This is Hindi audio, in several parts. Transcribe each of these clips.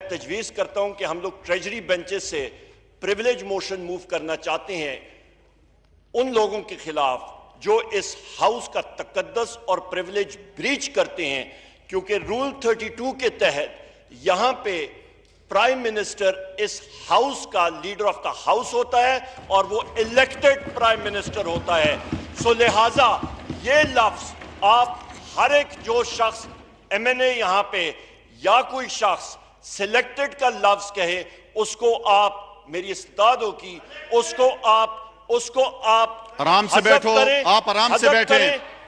तजवीज़ करता हूं कि हम लोग ट्रेजरी बेंचेस से प्रिविलेज मोशन मूव करना चाहते हैं उन लोगों के खिलाफ जो इस हाउस का तकद्दस और प्रिविलेज ब्रीच करते हैं, क्योंकि रूल 32 के तहत यहां पे प्राइम मिनिस्टर इस हाउस का लीडर ऑफ द हाउस होता है और वो इलेक्टेड प्राइम मिनिस्टर होता है। सो लिहाजा ये लफ्ज आप हर एक जो शख्स MNA यहां पे या कोई शख्स सिलेक्टेड का लफ्ज कहे उसको आप, मेरी इस्ताद होगी, उसको आप आराम से बैठो, आप आराम से बैठे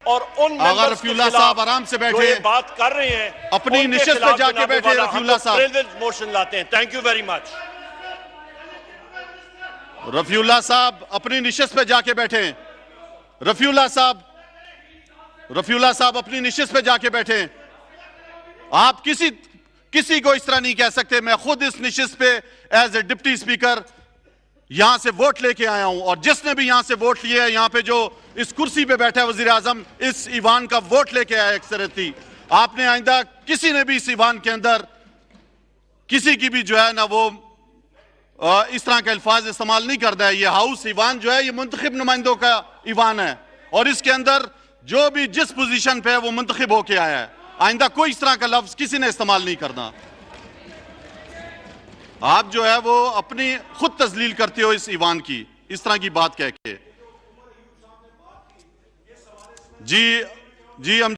और उन अगर रफीउल्लाह साहब आराम से बैठे, बात कर रहे हैं अपनी निशिस्त पे जाके बैठे रफीउल्लाह साहब। प्रिविलेज मोशन लाते हैं। Thank you very much. Rafiullah साहब अपनी निशिस्त पे जाके बैठे। रफीउल्लाह साहब अपनी निशिस्त पे जाके बैठे। आप किसी को इस तरह नहीं कह सकते। मैं खुद इस निशिस्त पे एज ए डिप्टी स्पीकर यहां से वोट लेके आया हूं और जिसने भी यहां से वोट लिए है, यहां पे जो इस कुर्सी पे बैठा है वजीर आजम, इस ईवान का वोट लेके आया अक्सरती। आपने आइंदा किसी ने भी इस ईवान के अंदर किसी की भी जो है ना वो इस तरह के अल्फाज इस्तेमाल नहीं करता है। ये हाउस ईवान जो है ये मुंतखिब नुमाइंदों का ईवान है और इसके अंदर जो भी जिस पोजीशन पे है वो मुंतखिब होके आया है। आइंदा कोई इस तरह का लफ्ज किसी ने इस्तेमाल नहीं करना। आप जो है वो अपनी खुद तजलील करते हो इस ईवान की, इस तरह की बात कह के। जी हम